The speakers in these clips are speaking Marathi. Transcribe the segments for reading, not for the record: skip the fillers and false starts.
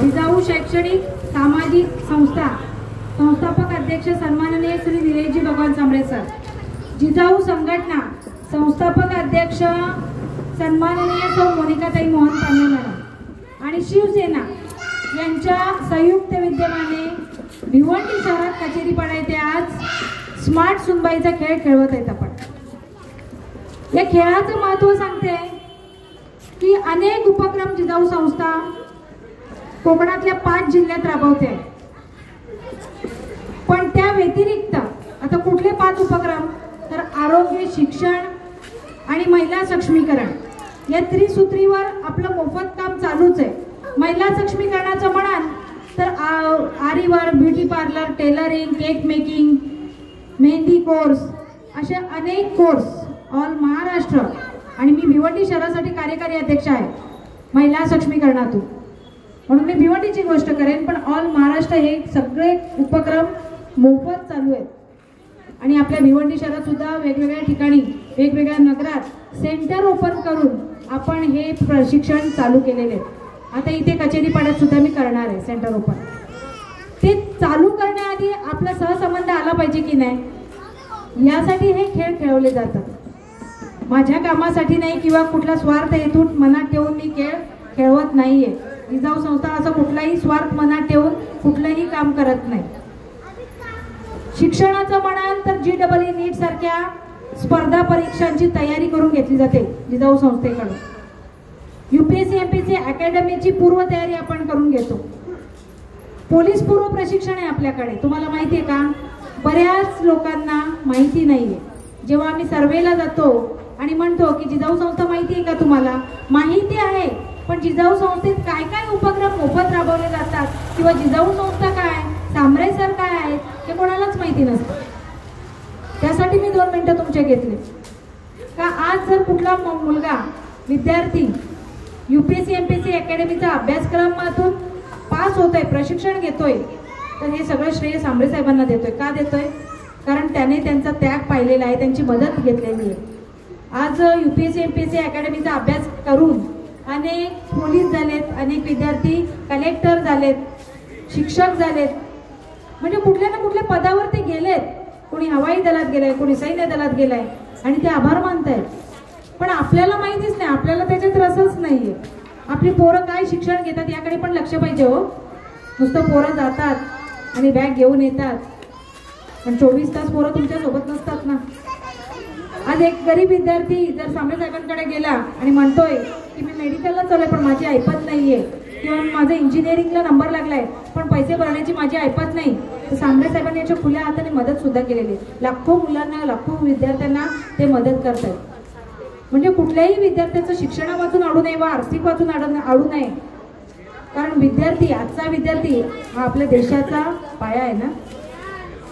जिजाऊ शैक्षणिक सामाजिक संस्था संस्थापक अध्यक्ष सन्माननीय श्री निलेशजी भगवान सांबरे सर, जिजाऊ संघटना संस्थापक अध्यक्ष सन्माननीय सौ मोनिकाताई मोहन तांबे मॅडम आणि शिवसेना यांच्या संयुक्त विद्यमाने भिवंडी शहरात कचेरीपाडा येथे आज स्मार्ट सुनबाईचा खेळ खेळवत आहेत. आपण या खेळाचं महत्त्व सांगते की अनेक उपक्रम जिजाऊ संस्था कोकणातल्या 5 जिल्ह्यात राबवते, पण त्या व्यतिरिक्त आता कुठले 5 उपक्रम तर आरोग्य, शिक्षण आणि महिला सक्षमीकरण या त्रिसूत्रीवर आपलं मोफत काम चालूच आहे. महिला सक्षमीकरणाचं म्हणाल तर आरी work, beauty parlour, tailoring, cake making, mehndi course असे अनेक कोर्स ऑल महाराष्ट्र आणि मी भिवंडी शहरासाठी कार्यकारी अध्यक्ष आहे महिला सक्षमीकरणातून, म्हणून मी भिवंडीची गोष्ट करेन, पण ऑल महाराष्ट्र हे सगळे उपक्रम मोफत चालू आहेत. आणि आपल्या भिवंडी शहरात सुद्धा वेगवेगळ्या ठिकाणी वेगवेगळ्या नगरात सेंटर ओपन करून आपण हे प्रशिक्षण चालू केलेले आहे. आता इथे कचेरीपाड्यात सुद्धा मी करणार आहे सेंटर ओपन. ते चालू करण्याआधी आपला सहसंबंध आला पाहिजे की नाही, यासाठी हे खेळ खेळवले जातात. माझ्या कामासाठी नाही किंवा कुठला स्वार्थ हेतून मनात ठेवून मी खेळ खेळवत नाहीये. जिजाऊ संस्था असं कुठलाही स्वार्थ मनात ठेवून कुठलंही काम करत नाही. शिक्षणाचं म्हणाल तर GEE नीट सारख्या स्पर्धा परीक्षांची तयारी करून घेतली जाते जिजाऊ संस्थेकडून. UPSC MPSC अकॅडमीची पूर्व तयारी आपण करून घेतो. पोलीस पूर्व प्रशिक्षण आहे आपल्याकडे, तुम्हाला माहिती आहे का? बऱ्याच लोकांना माहिती नाहीये. जेव्हा आम्ही सर्वेला जातो आणि म्हणतो की जिजाऊ संस्था माहिती आहे का तुम्हाला, माहिती आहे, पण जिजाऊ संस्थेत काय काय उपक्रम मोफत राबवले जातात किंवा जिजाऊ संस्था काय, सांबरे सर काय आहेत हे कोणालाच माहिती नसतं. त्यासाठी मी 2 मिनिटं तुमचे घेतले का आज जर कुठला मुलगा विद्यार्थी UPSC MPSC अकॅडमीचा अभ्यासक्रमातून पास होतोय, प्रशिक्षण घेतोय, तर हे सगळं श्रेय सांबरे साहेबांना देतोय. का देतोय? कारण त्याने त्यांचा त्याग पाहिलेला आहे, त्यांची मदत घेतलेली आहे. आज UPSC MPSC अकॅडमीचा अभ्यास करून अनेक पोलीस झालेत, अनेक विद्यार्थी कलेक्टर झालेत, शिक्षक झालेत, म्हणजे कुठल्या ना कुठल्या पदावर ते गेलेत. कोणी हवाई दलात गेलाय, कोणी सैन्य दलात गेलाय आणि ते आभार मानतायत. पण आपल्याला माहितीच नाही, आपल्याला त्याच्यात रसच नाहीये. आपली पोरं काय शिक्षण घेतात याकडे पण लक्ष पाहिजे हो. नुसतं पोरं जातात आणि बॅग घेऊन येतात, पण 24 तास पोरं तुमच्या सोबत नसतात ना. आज एक गरीब विद्यार्थी जर सांबरे साहेबांकडे गेला आणि म्हणतोय की मी मेडिकलला चाललोय पण माझी ऐपत नाहीये, किंवा माझं इंजिनिअरिंगला नंबर लागलाय पण पैसे भरण्याची माझी ऐपत नाही, तर सांबरे साहेबांनी याच्या खुल्या हाताने मदत सुद्धा केलेली. लाखो मुलांना, लाखो विद्यार्थ्यांना ते मदत करतात. म्हणजे कुठल्याही विद्यार्थ्याचं शिक्षणापासून अडू नये व आर्थिक वाचून अडू नये, कारण विद्यार्थी, आजचा विद्यार्थी हा आपल्या देशाचा पाया आहे ना,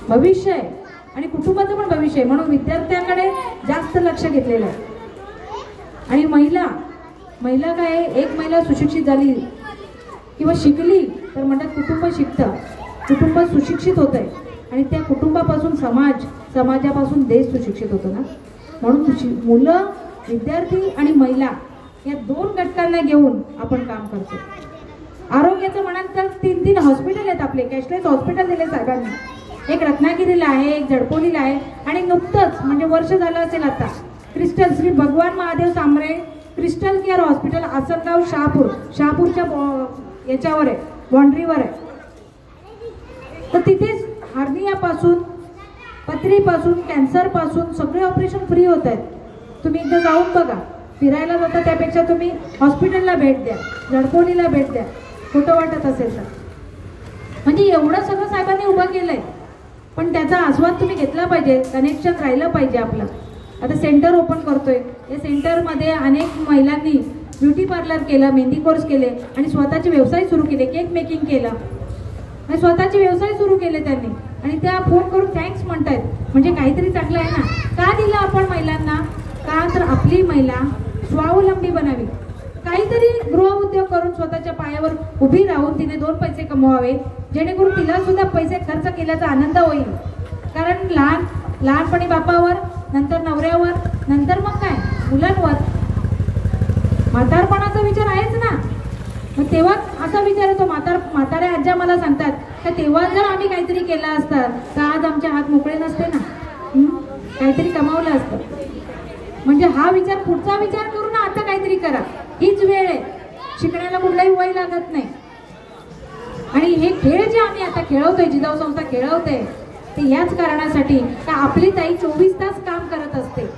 भविष्य आहे आणि कुटुंबाचं पण भविष्य आहे. म्हणून विद्यार्थ्यांकडे जास्त लक्ष घेतलेलं आहे. आणि महिला काय, एक महिला सुशिक्षित झाली किंवा शिकली तर म्हणतात कुटुंब शिकतं, कुटुंब सुशिक्षित होत आहे आणि त्या कुटुंबापासून समाजापासून देश सुशिक्षित होतो ना. म्हणून मुलं, विद्यार्थी आणि महिला या 2 घटकांना घेऊन आपण काम करतो. आरोग्याचं म्हणाल तर 3 हॉस्पिटल आहेत आपले, कॅशलेस हॉस्पिटल दिले साहेबांनी. एक रत्नागिरीला आहे, एक जडपोलीला आहे आणि नुकतंच म्हणजे वर्ष झालं असेल आता crystal Shri Bhagwan Mahadev Sambare crystal care hospital Asangaon शहापूरच्या याच्यावर आहे, बाउंड्रीवर आहे. तर तिथेच हार्नियापासून, पथरीपासून, कॅन्सरपासून सगळे ऑपरेशन फ्री होत आहेत. तुम्ही इथे जाऊन बघा, फिरायला जाता त्यापेक्षा तुम्ही हॉस्पिटलला भेट द्या, जडपोलीला भेट द्या, खोटं वाटत असेल तर. म्हणजे एवढं सगळं साहेबांनी उभं केलंय, पण त्याचा आस्वाद तुम्ही घेतला पाहिजे, कनेक्शन राहिलं पाहिजे आपलं. आता सेंटर ओपन करतोय, या सेंटरमध्ये अनेक महिलांनी ब्युटी पार्लर केलं, मेहंदी कोर्स केले आणि स्वतःचे व्यवसाय सुरू केले, केक मेकिंग केलं आणि स्वतःचे व्यवसाय सुरू केले त्यांनी. आणि त्या फोन करून थँक्स म्हणतायत, म्हणजे काहीतरी चांगलं आहे ना. का दिलं आपण महिलांना? का तर आपली महिला स्वावलंबी बनावी, काहीतरी गृहउद्योग करून स्वतःच्या पायावर उभी राहून तिने 2 पैसे कमवावे, जेणेकरून तिला सुद्धा पैसे खर्च केल्याचा आनंद होईल. कारण लहानपणी बापावर, नंतर नवऱ्यावर, नंतर मग काय मुलांवर, म्हातारपणाचा विचार आहेच ना. मग तेव्हा असा विचार येतो, म्हाताऱ्या आज्या मला सांगतात का तेव्हा जर आम्ही काहीतरी केलं असतं तर आज आमचे हात मोकळे नसते ना, काहीतरी कमावलं असतं. म्हणजे हा विचार, पुढचा विचार करू ना, आता काहीतरी करा. हीच वेळ आहे, शिकण्याला कुठलाही वय लागत नाही. आणि हे खेळ जे आम्ही आता खेळवतोय, जिजाऊ संस्था खेळवते, ते याच कारणासाठी का आपली ताई 24 तास काम करत असते.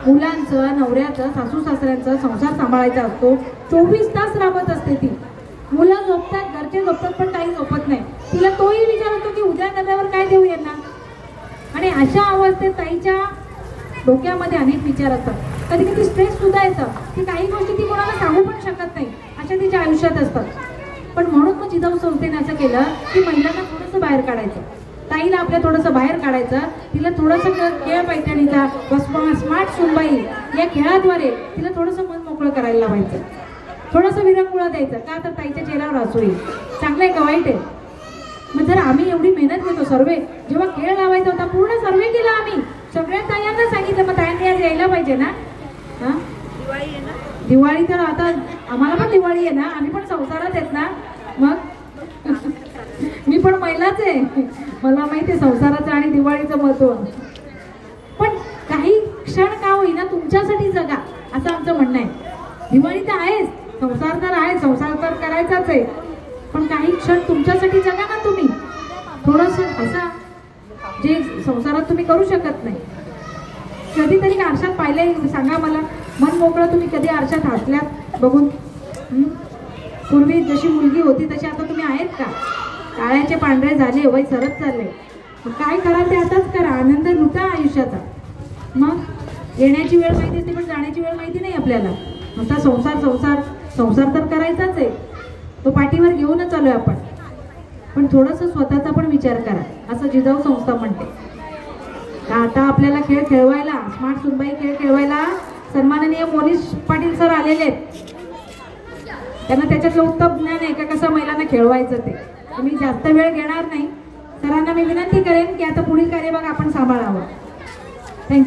मुलांचं, नवऱ्याचं, सासू सासऱ्यांचा संसार सांभाळायचा असतो. 24 तास राबत असते ती. मुलं झोपतात, घरचे झोपतात, पण काही झोपत नाही. तिला तोही विचार होतो की उद्या डब्यावर काय देऊ यांना. आणि अशा अवस्थेत ताईच्या डोक्यामध्ये अनेक विचार असतात. कधी कधी स्ट्रेस सुद्धा येतं की काही गोष्टी ती कोणाला सांगू पण शकत नाही, अशा तिच्या आयुष्यात असतात. पण म्हणून मग जिजाऊ संस्थेने असं केलं की महिलांना थोडंसं बाहेर काढायचं, ताईला आपल्या थोडंसं बाहेर काढायचं, तिला थोडंसं खेळ पैठणीचा, स्मार्ट सुनबाई या खेळाद्वारे तिला थोडंसं मन मोकळं करायला लावायचं, थोडंसं विरंगुळा द्यायचं. का तर ताईच्या चेहऱ्यावर हसू येईल. चांगलं आहे का वाईट आहे? मग जर आम्ही एवढी मेहनत घेतो, सर्वे जेव्हा खेळ लावायचा होता पूर्ण सर्वे केला आम्ही, सगळ्या ताईंना सांगितलं, मग ताईंनी आज यायला पाहिजे ना. हा, दिवाळी तर आता आम्हाला पण दिवाळी आहे ना, आम्ही पण संसारात आहेत ना. मग मी पण महिलाच आहे, मला माहिती आहे संसाराचं आणि दिवाळीचं महत्व. पण काही क्षण का होईना तुमच्यासाठी जगा, असं आमचं म्हणणं आहे. दिवाळी तर आहेच, संसार तर आहे, संसार तर करायचाच आहे, पण काही क्षण तुमच्यासाठी जगा ना तुम्ही. थोडंसं असा जे संसारात तुम्ही करू शकत नाही. कधीतरी आरशात पाहिले, सांगा मला, मन मोकळं तुम्ही कधी आरशात हसल्यात बघून? पूर्वी जशी मुलगी होती तशी आता तुम्ही आहेत का? काळ्याचे पांढरे झाले, वय सरत चालले. काय कराल ते आताच करा, आनंद लुटा आयुष्याचा. मग येण्याची वेळ माहिती असते पण जाण्याची वेळ माहिती नाही आपल्याला. नुसता संसार संसार संसार तर करायचाच आहे, तो पाठीवर घेऊनच चालू आहे आपण. पण थोडंसं स्वतःचा पण विचार करा, असं जिजाऊ संस्था म्हणते. आता आपल्याला खेळ खेळवायला, स्मार्ट सुनबाई खेळ खेळवायला सन्माननीय मोनिश पाटील सर आलेले आहेत. त्यांना त्याच्यातलं उत्तम ज्ञान आहे का कसं महिलांना खेळवायचं ते. मी जास्त वेळ घेणार नाही. सरांना मी विनंती करेन की आता पुढील कार्यभाग आपण सांभाळावं. थँक्यू.